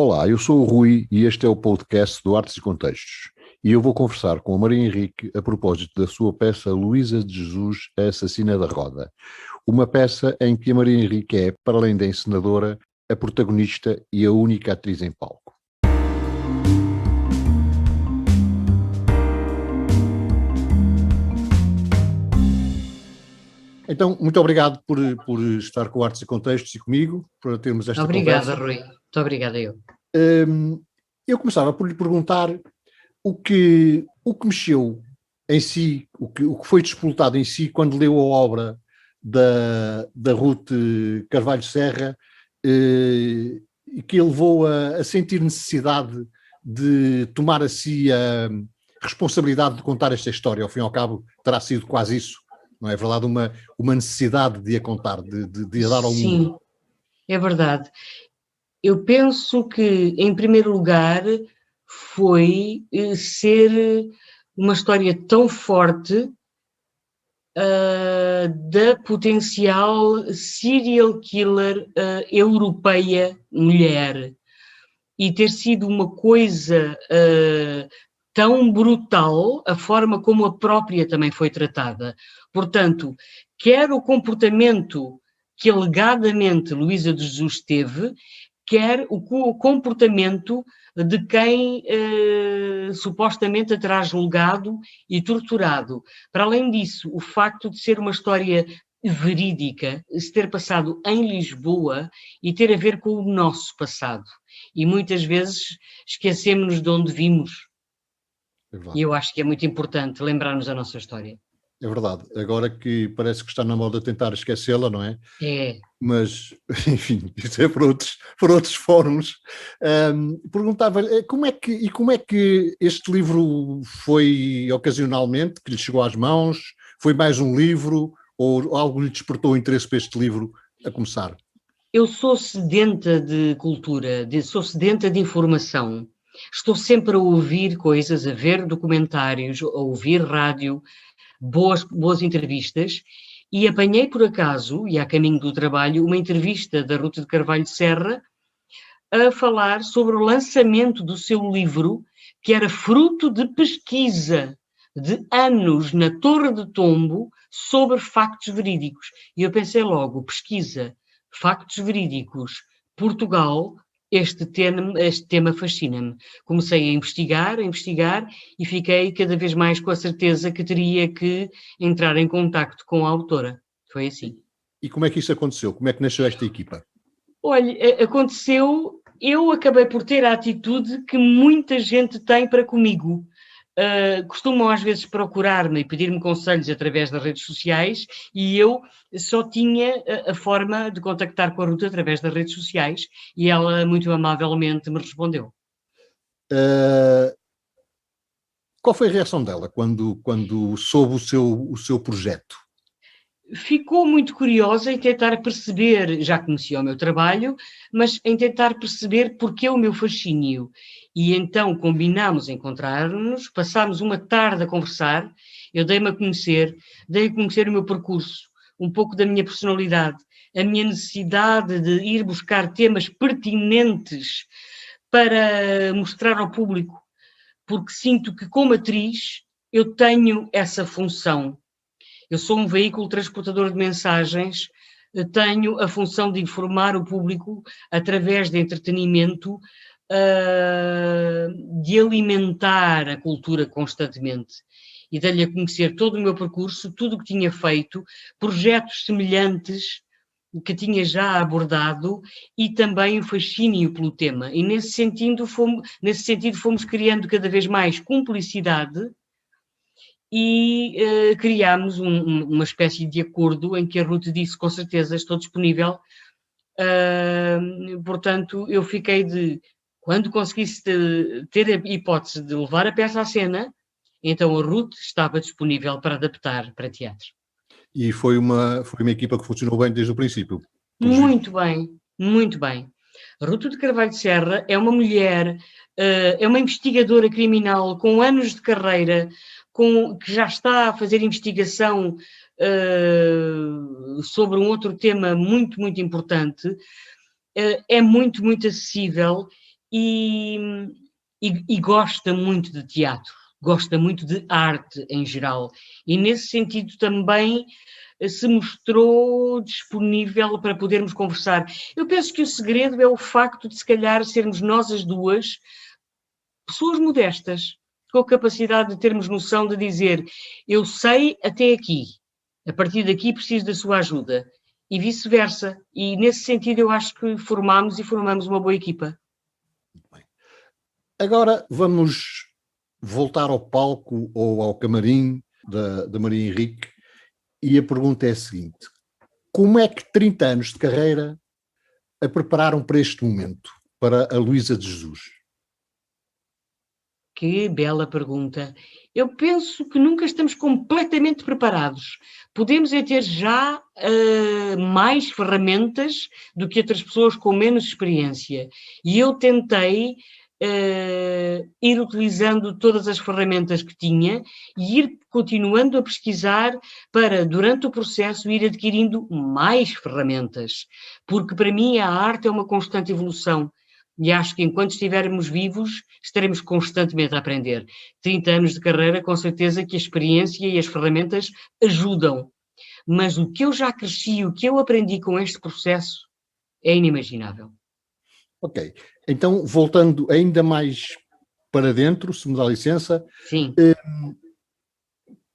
Olá, eu sou o Rui e este é o podcast do Artes e Contextos. E eu vou conversar com a Maria Henrique a propósito da sua peça Luísa de Jesus, a Assassina da Roda. Uma peça em que a Maria Henrique é, para além da encenadora, a protagonista e a única atriz em palco. Então, muito obrigado por estar com Artes e Contextos e comigo, por termos esta Obrigada, conversa. Rui. Muito obrigada eu. Eu começava por lhe perguntar o que mexeu em si, o que foi disputado em si quando leu a obra da Ruth Carvalho Serra e que a levou a sentir necessidade de tomar a si a responsabilidade de contar esta história. Ao fim e ao cabo, terá sido quase isso, não é verdade? Uma necessidade de a contar, de a dar ao mundo. Sim, é verdade. Eu penso que, em primeiro lugar, foi ser uma história tão forte da potencial serial killer europeia mulher e ter sido uma coisa tão brutal a forma como a própria também foi tratada. Portanto, quer o comportamento que alegadamente Luísa de Jesus teve, quer o comportamento de quem supostamente a terá julgado e torturado. Para além disso, o facto de ser uma história verídica, se ter passado em Lisboa e ter a ver com o nosso passado. E muitas vezes esquecemos de onde vimos. E eu acho que é muito importante lembrarmos a nossa história. É verdade. Agora que parece que está na moda tentar esquecê-la, não é? É. Mas, enfim, isso é por outros fóruns. Perguntava-lhe como é que este livro foi ocasionalmente, que lhe chegou às mãos? Foi mais um livro ou algo lhe despertou o interesse por este livro a começar? Eu sou sedenta de cultura, sou sedenta de informação. Estou sempre a ouvir coisas, a ver documentários, a ouvir rádio, boas entrevistas, e apanhei por acaso, e a caminho do trabalho, uma entrevista da Ruth de Carvalho Serra a falar sobre o lançamento do seu livro, que era fruto de pesquisa de anos na Torre de Tombo sobre factos verídicos. E eu pensei logo, pesquisa, factos verídicos, Portugal, este tema fascina-me. Comecei a investigar e fiquei cada vez mais com a certeza que teria que entrar em contacto com a autora. Foi assim. E como é que isso aconteceu? Como é que nasceu esta equipa? Olha, aconteceu, eu acabei por ter a atitude que muita gente tem para comigo. Costumam às vezes procurar-me e pedir-me conselhos através das redes sociais e eu só tinha a forma de contactar com a Ruth através das redes sociais e ela muito amavelmente me respondeu. Qual foi a reação dela quando soube o seu projeto? Ficou muito curiosa em tentar perceber, já conhecia o meu trabalho, mas em tentar perceber porquê o meu fascínio. E então combinámos encontrar-nos, passámos uma tarde a conversar, eu dei a conhecer o meu percurso, um pouco da minha personalidade, a minha necessidade de ir buscar temas pertinentes para mostrar ao público, porque sinto que como atriz eu tenho essa função. Eu sou um veículo transportador de mensagens, tenho a função de informar o público através de entretenimento, de alimentar a cultura constantemente e dar-lhe a conhecer todo o meu percurso, tudo o que tinha feito, projetos semelhantes que tinha já abordado e também o fascínio pelo tema. E nesse sentido fomos criando cada vez mais cumplicidade e criámos uma espécie de acordo em que a Ruth disse, com certeza, estou disponível. Portanto, eu fiquei quando conseguisse ter a hipótese de levar a peça à cena, então a Ruth estava disponível para adaptar para teatro. E foi uma equipa que funcionou bem desde o princípio? Muito bem, muito bem. A Ruth de Carvalho Serra é uma mulher, é uma investigadora criminal com anos de carreira, que já está a fazer investigação sobre um outro tema muito, muito importante, é muito, muito acessível e, e gosta muito de teatro, gosta muito de arte em geral, e nesse sentido também se mostrou disponível para podermos conversar. Eu penso que o segredo é o facto de, se calhar, sermos nós as duas pessoas modestas, com a capacidade de termos noção de dizer: eu sei até aqui, a partir daqui preciso da sua ajuda, e vice-versa. E nesse sentido eu acho que formamos uma boa equipa. Agora vamos voltar ao palco ou ao camarim da Maria Henrique, e a pergunta é a seguinte: como é que 30 anos de carreira a prepararam para este momento, para a Luísa de Jesus? Que bela pergunta. Eu penso que nunca estamos completamente preparados. Podemos é ter já mais ferramentas do que outras pessoas com menos experiência. E eu tentei ir utilizando todas as ferramentas que tinha e ir continuando a pesquisar para, durante o processo, ir adquirindo mais ferramentas. Porque para mim a arte é uma constante evolução. E acho que enquanto estivermos vivos, estaremos constantemente a aprender. 30 anos de carreira, com certeza que a experiência e as ferramentas ajudam. Mas o que eu já cresci, o que eu aprendi com este processo, é inimaginável. Ok, então voltando ainda mais para dentro, se me dá licença, Sim.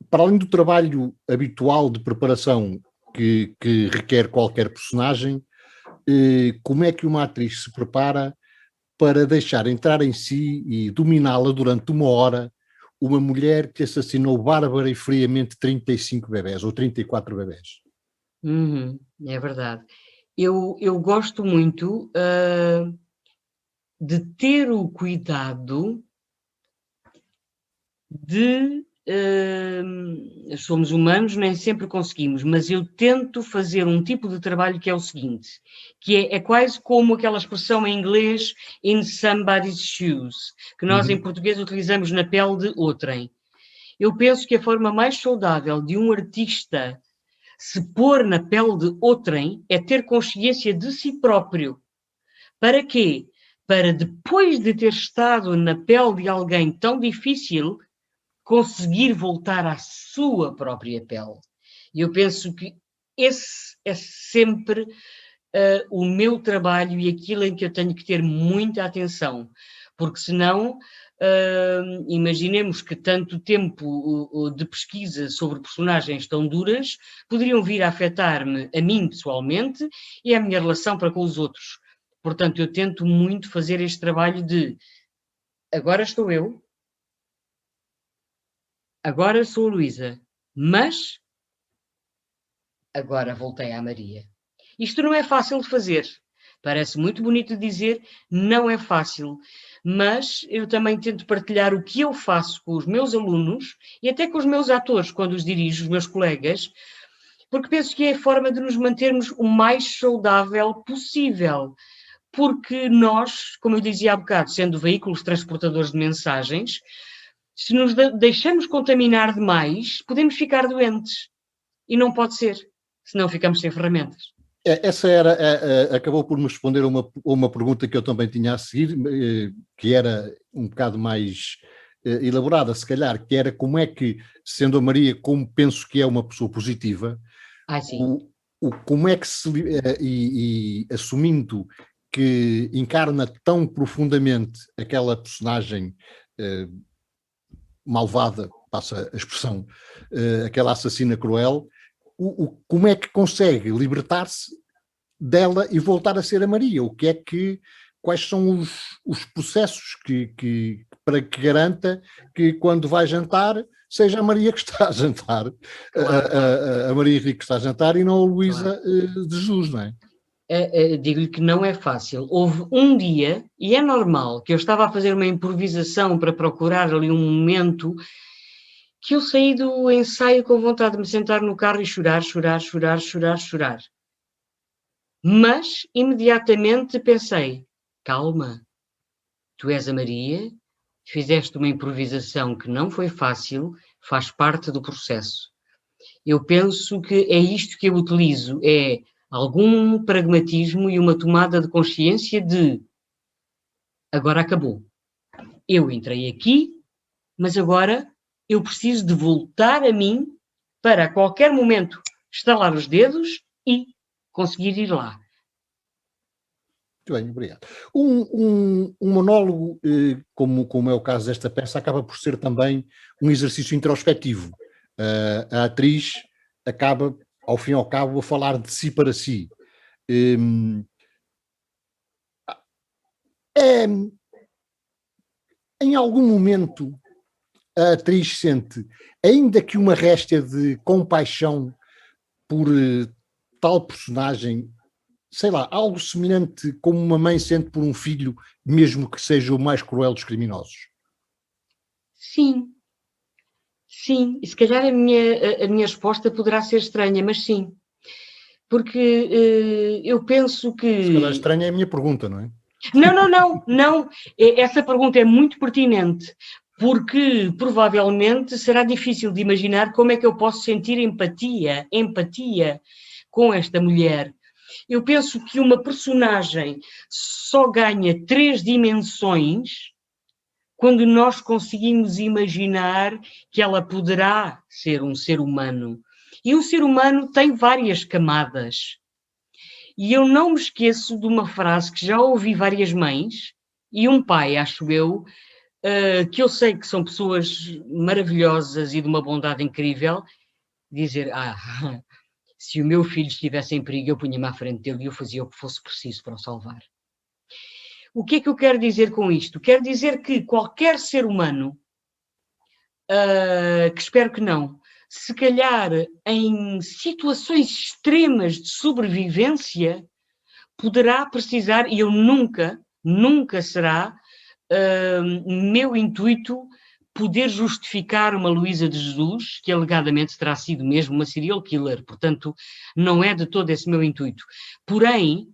Para além do trabalho habitual de preparação que requer qualquer personagem, como é que uma atriz se prepara para deixar entrar em si e dominá-la durante 1 hora uma mulher que assassinou bárbara e friamente 35 bebés ou 34 bebés? É verdade. Eu gosto muito de ter o cuidado de. Somos humanos, nem sempre conseguimos, mas eu tento fazer um tipo de trabalho que é o seguinte, que é quase como aquela expressão em inglês in somebody's shoes, que nós em português utilizamos na pele de outrem. Eu penso que a forma mais saudável de um artista se pôr na pele de outrem é ter consciência de si próprio. Para quê? Para depois de ter estado na pele de alguém tão difícil, conseguir voltar à sua própria pele. E eu penso que esse é sempre o meu trabalho e aquilo em que eu tenho que ter muita atenção, porque senão, imaginemos que tanto tempo de pesquisa sobre personagens tão duras poderiam vir a afetar-me a mim pessoalmente e a minha relação para com os outros. Portanto, eu tento muito fazer este trabalho de agora estou eu, agora sou a Luísa, mas agora voltei à Maria. Isto não é fácil de fazer. Parece muito bonito de dizer, não é fácil. Mas eu também tento partilhar o que eu faço com os meus alunos e até com os meus atores, quando os dirijo, os meus colegas, porque penso que é a forma de nos mantermos o mais saudável possível. Porque nós, como eu dizia há bocado, sendo veículos transportadores de mensagens, se nos deixamos contaminar demais, podemos ficar doentes. E não pode ser, senão ficamos sem ferramentas. Essa era, acabou por me responder a uma pergunta que eu também tinha a seguir, que era um bocado mais elaborada, se calhar, que era como é que, sendo a Maria, como penso que é uma pessoa positiva, como é que se, e assumindo que encarna tão profundamente aquela personagem malvada, passa a expressão, aquela assassina cruel, como é que consegue libertar-se dela e voltar a ser a Maria? Quais são os processos para que garanta que quando vai jantar seja a Maria que está a jantar, claro. A Maria Henrique que está a jantar e não a Luísa de Jesus, não é? Digo-lhe que não é fácil. Houve um dia, e é normal, que eu estava a fazer uma improvisação para procurar ali um momento, que eu saí do ensaio com vontade de me sentar no carro e chorar. Mas, imediatamente pensei, calma, tu és a Maria, fizeste uma improvisação que não foi fácil, faz parte do processo. Eu penso que é isto que eu utilizo, é algum pragmatismo e uma tomada de consciência de agora acabou. Eu entrei aqui, mas agora eu preciso de voltar a mim para a qualquer momento estalar os dedos e conseguir ir lá. Muito bem, obrigado. Um monólogo, como é o caso desta peça, acaba por ser também um exercício introspectivo. A atriz acaba, ao fim e ao cabo, a falar de si para si. Em algum momento a atriz sente, ainda que uma réstia de compaixão por tal personagem, sei lá, algo semelhante como uma mãe sente por um filho, mesmo que seja o mais cruel dos criminosos? Sim, sim. E se calhar a minha resposta poderá ser estranha, mas sim. Porque eu penso Se calhar que... estranha é a minha pergunta, não é? Não. Essa pergunta é muito pertinente, porque provavelmente será difícil de imaginar como é que eu posso sentir empatia com esta mulher. Eu penso que uma personagem só ganha 3 dimensões quando nós conseguimos imaginar que ela poderá ser um ser humano. E um ser humano tem várias camadas. E eu não me esqueço de uma frase que já ouvi várias mães e um pai, acho eu, que eu sei que são pessoas maravilhosas e de uma bondade incrível, dizer, se o meu filho estivesse em perigo, eu punha-me à frente dele e eu fazia o que fosse preciso para o salvar. O que é que eu quero dizer com isto? Quero dizer que qualquer ser humano, que espero que não, se calhar em situações extremas de sobrevivência, poderá precisar, e eu nunca será meu intuito poder justificar uma Luísa de Jesus, que alegadamente terá sido mesmo uma serial killer, portanto, não é de todo esse meu intuito. Porém,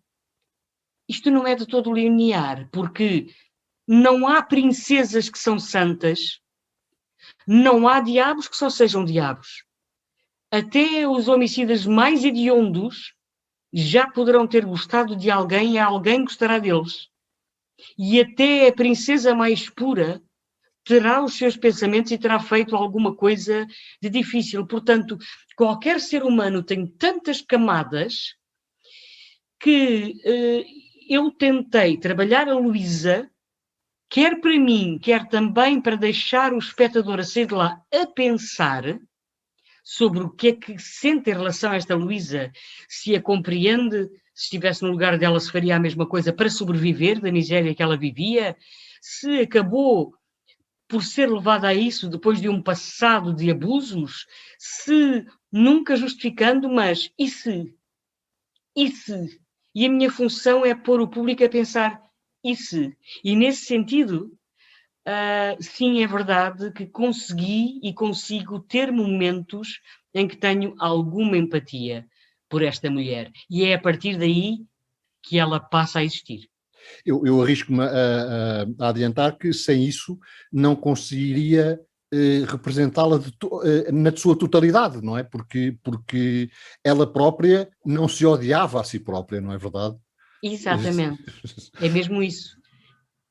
isto não é de todo linear, porque não há princesas que são santas, não há diabos que só sejam diabos. Até os homicidas mais hediondos já poderão ter gostado de alguém e alguém gostará deles. E até a princesa mais pura terá os seus pensamentos e terá feito alguma coisa de difícil. Portanto, qualquer ser humano tem tantas camadas que eu tentei trabalhar a Luísa, quer para mim, quer também para deixar o espectador a sair de lá a pensar sobre o que é que sente em relação a esta Luísa, se a compreende, se estivesse no lugar dela se faria a mesma coisa para sobreviver da miséria que ela vivia, se acabou por ser levada a isso depois de um passado de abusos, se nunca justificando, mas e se? E se? E a minha função é pôr o público a pensar, e se? E nesse sentido, sim, é verdade que consegui e consigo ter momentos em que tenho alguma empatia por esta mulher. E é a partir daí que ela passa a existir. Eu arrisco-me a adiantar que sem isso não conseguiria representá-la na sua totalidade, não é? Porque ela própria não se odiava a si própria, não é verdade? Exatamente. É mesmo isso.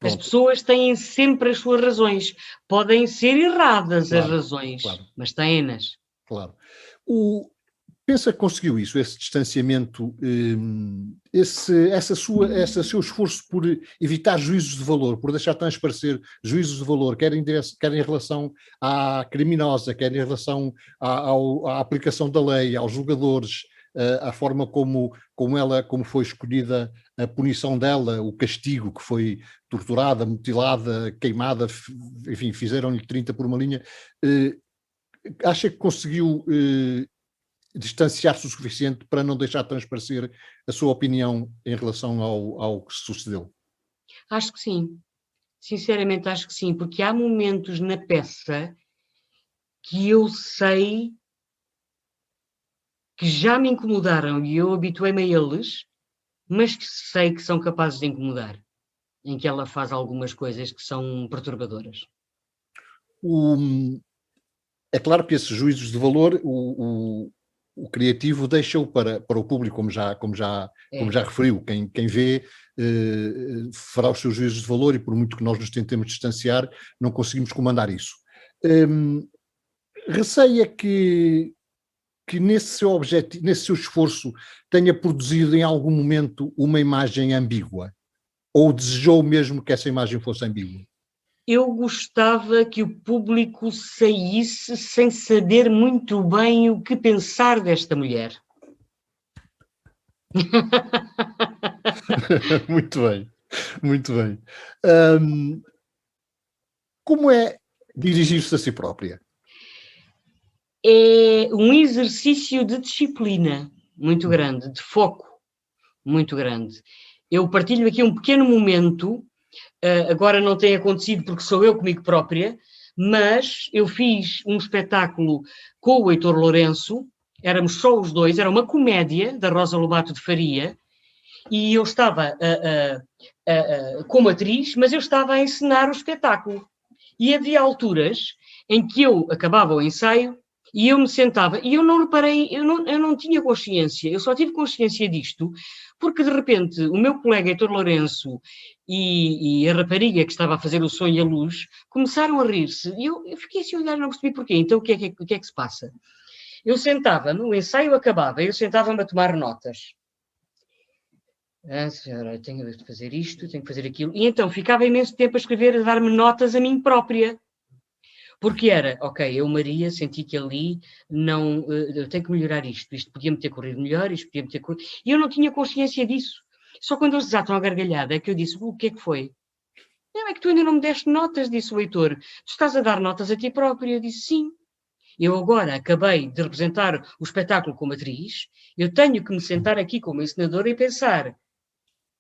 As Pronto, pessoas têm sempre as suas razões. Podem ser erradas as claro, razões, claro, mas têm-nas. claro. Pensa que conseguiu isso, esse distanciamento, esse seu esforço por evitar juízos de valor, por deixar transparecer juízos de valor, quer em relação à criminosa, quer em relação à aplicação da lei, aos julgadores, à forma como foi escolhida a punição dela, o castigo, que foi torturada, mutilada, queimada, enfim, fizeram-lhe 30 por uma linha. Acha que conseguiu distanciar-se o suficiente para não deixar transparecer a sua opinião em relação ao que sucedeu? Acho que sim. Sinceramente, acho que sim, porque há momentos na peça que eu sei que já me incomodaram e eu habituei-me a eles, mas que sei que são capazes de incomodar, em que ela faz algumas coisas que são perturbadoras. É claro que esses juízos de valor, o criativo deixa-o para o público, como já referiu. Quem vê fará os seus juízos de valor, e por muito que nós nos tentemos distanciar, não conseguimos comandar isso. Receia que nesse seu objetivo, nesse seu esforço, tenha produzido em algum momento uma imagem ambígua? Ou desejou mesmo que essa imagem fosse ambígua? Eu gostava que o público saísse sem saber muito bem o que pensar desta mulher. Muito bem, muito bem. Como é dirigir-se a si própria? É um exercício de disciplina muito grande, de foco muito grande. Eu partilho aqui um pequeno momento, agora não tem acontecido porque sou eu comigo própria, mas eu fiz um espetáculo com o Heitor Lourenço, éramos só os dois, era uma comédia da Rosa Lobato de Faria, e eu estava como atriz, mas eu estava a encenar o espetáculo. E havia alturas em que eu acabava o ensaio e eu me sentava, e eu não reparei, eu não tinha consciência, eu só tive consciência disto, porque de repente o meu colega Heitor Lourenço e a rapariga que estava a fazer o som e a luz começaram a rir-se, e eu fiquei assim a olhar, não percebi porquê. Então o que é que se passa? Eu sentava-me, o ensaio acabava, eu sentava-me a tomar notas. Senhora, tenho de fazer isto, tenho que fazer aquilo. E então ficava imenso tempo a escrever, a dar-me notas a mim própria. Porque era, ok, eu, Maria, senti que ali não, eu tenho que melhorar isto podia-me ter corrido melhor, isto podia-me ter corrido... E eu não tinha consciência disso. Só quando eles desatam a gargalhada é que eu disse, o que é que foi? Não, é que tu ainda não me deste notas, disse o Heitor. Tu estás a dar notas a ti próprio. Eu disse, sim. Eu agora acabei de representar o espetáculo como atriz, eu tenho que me sentar aqui como encenadora e pensar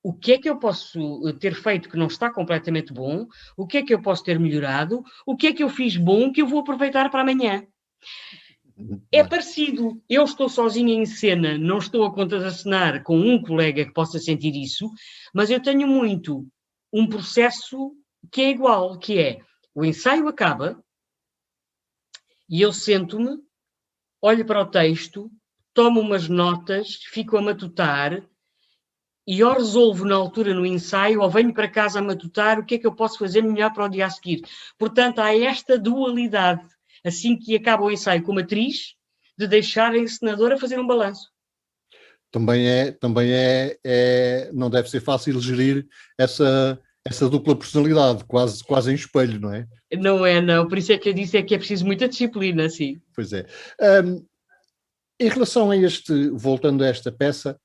o que é que eu posso ter feito que não está completamente bom, o que é que eu posso ter melhorado, o que é que eu fiz bom que eu vou aproveitar para amanhã. É parecido. Eu estou sozinha em cena, não estou a contracenar com um colega que possa sentir isso, mas eu tenho muito um processo que é igual, que é o ensaio acaba e eu sento-me, olho para o texto, tomo umas notas, fico a matutar e ou resolvo na altura no ensaio ou venho para casa a matutar o que é que eu posso fazer melhor para o dia a seguir. Portanto, há esta dualidade, assim que acaba o ensaio como atriz, de deixar a encenadora fazer um balanço. Não deve ser fácil gerir essa dupla personalidade, quase em espelho, não é? Não é, não. Por isso é que eu disse que é preciso muita disciplina, sim. Pois é. Em relação a voltando a esta peça,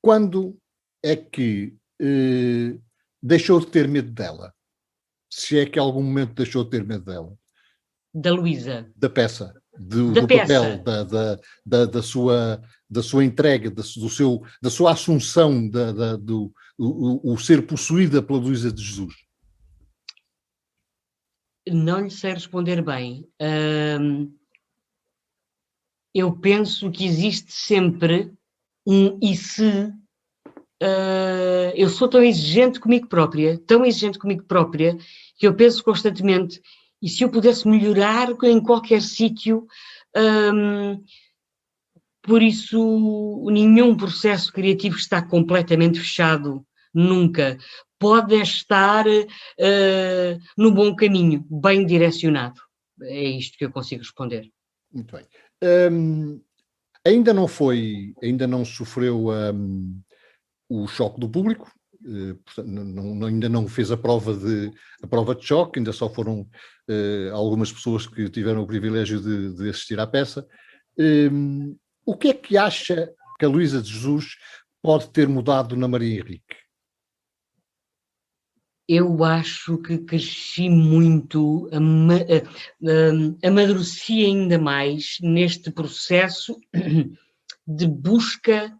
quando é que deixou de ter medo dela? Se é que em algum momento deixou de ter medo dela? Da Luísa. Da peça, do peça. papel, da sua entrega, da sua assunção, o ser possuída pela Luísa de Jesus. Não lhe sei responder bem. Eu penso que existe sempre um e se. Eu sou tão exigente comigo própria, que eu penso constantemente, e se eu pudesse melhorar em qualquer sítio, por isso nenhum processo criativo está completamente fechado, nunca. Pode estar no bom caminho, bem direcionado. É isto que eu consigo responder. Muito bem. Ainda não sofreu o choque do público, ainda não fez a prova de choque, ainda só foram algumas pessoas que tiveram o privilégio de assistir à peça. O que é que acha que a Luísa de Jesus pode ter mudado na Maria Henrique? Eu acho que cresci muito, amadureci ainda mais neste processo de busca,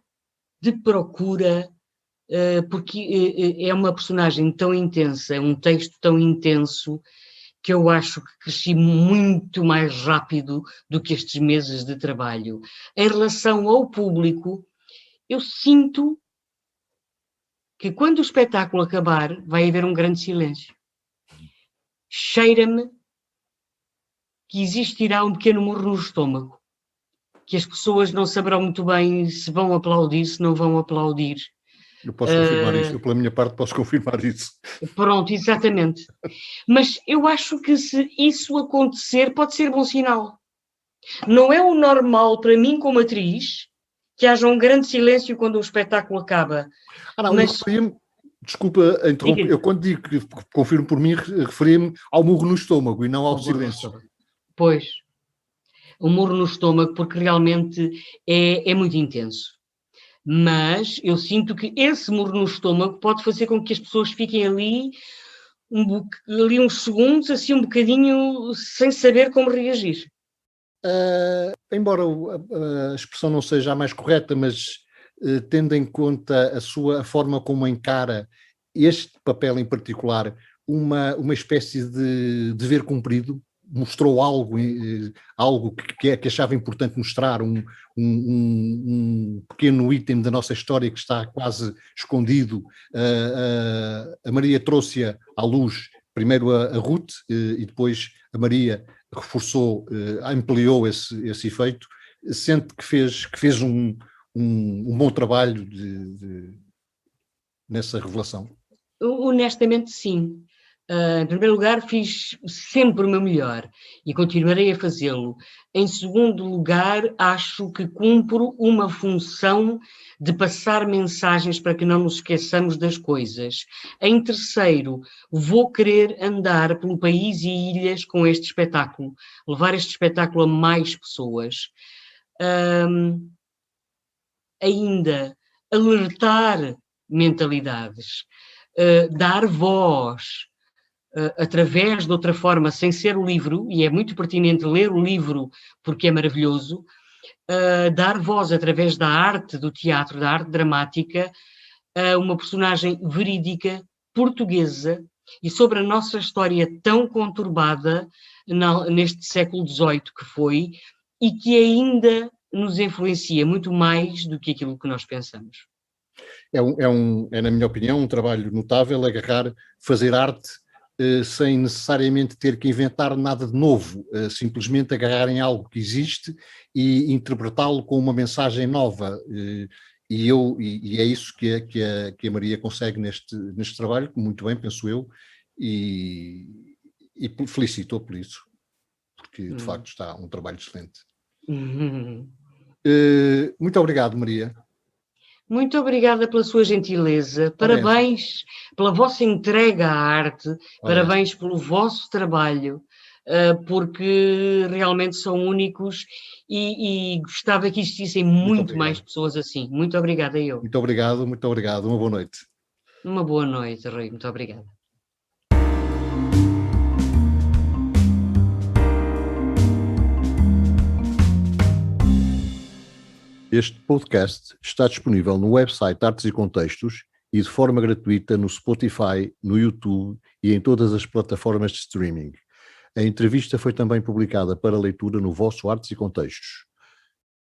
de procura, porque é uma personagem tão intensa, é um texto tão intenso, que eu acho que cresci muito mais rápido do que estes meses de trabalho. Em relação ao público, eu sinto que quando o espetáculo acabar, vai haver um grande silêncio. Cheira-me que existirá um pequeno murro no estômago, que as pessoas não saberão muito bem se vão aplaudir, se não vão aplaudir. Eu posso confirmar isso, eu pela minha parte posso confirmar isso. Pronto, exatamente. Mas eu acho que se isso acontecer, pode ser bom sinal. Não é o normal para mim como atriz que haja um grande silêncio quando o espetáculo acaba. Não, mas... eu referia-me, desculpa interromper, eu quando digo que confirmo por mim, referia-me ao murro no estômago e não ao silêncio. Pois, o murro no estômago, porque realmente é muito intenso. Mas eu sinto que esse murro no estômago pode fazer com que as pessoas fiquem ali uns segundos, assim um bocadinho, sem saber como reagir. Embora a expressão não seja a mais correta, mas tendo em conta a forma como encara este papel em particular, uma espécie de dever cumprido, mostrou algo que achava importante mostrar, um pequeno item da nossa história que está quase escondido. A Maria trouxe-a à luz, primeiro a Ruth e depois a Maria reforçou, ampliou esse efeito. Sente que fez um bom trabalho nessa revelação? Honestamente, sim. Em primeiro lugar, fiz sempre o meu melhor e continuarei a fazê-lo. Em segundo lugar, acho que cumpro uma função de passar mensagens para que não nos esqueçamos das coisas. Em terceiro, vou querer andar pelo país e ilhas com este espetáculo, levar este espetáculo a mais pessoas. Ainda alertar mentalidades, dar voz, através de outra forma, sem ser o livro, e é muito pertinente ler o livro porque é maravilhoso, dar voz através da arte do teatro, da arte dramática, a uma personagem verídica, portuguesa, e sobre a nossa história tão conturbada neste século XVIII que foi, e que ainda nos influencia muito mais do que aquilo que nós pensamos. É, na minha opinião, um trabalho notável fazer arte sem necessariamente ter que inventar nada de novo, simplesmente agarrar em algo que existe e interpretá-lo com uma mensagem nova. E é isso que a Maria consegue neste trabalho, muito bem, penso eu, e felicito-a por isso, porque de facto está um trabalho excelente. Muito obrigado, Maria. Muito obrigada pela sua gentileza, parabéns pela vossa entrega à arte, parabéns pelo vosso trabalho, porque realmente são únicos e gostava que existissem muito mais pessoas assim. Muito obrigada eu. Muito obrigado, uma boa noite. Uma boa noite, Rui, muito obrigada. Este podcast está disponível no website Artes e Contextos e de forma gratuita no Spotify, no YouTube e em todas as plataformas de streaming. A entrevista foi também publicada para leitura no vosso Artes e Contextos.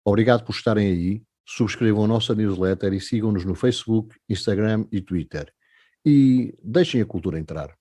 Obrigado por estarem aí, subscrevam a nossa newsletter e sigam-nos no Facebook, Instagram e Twitter. E deixem a cultura entrar.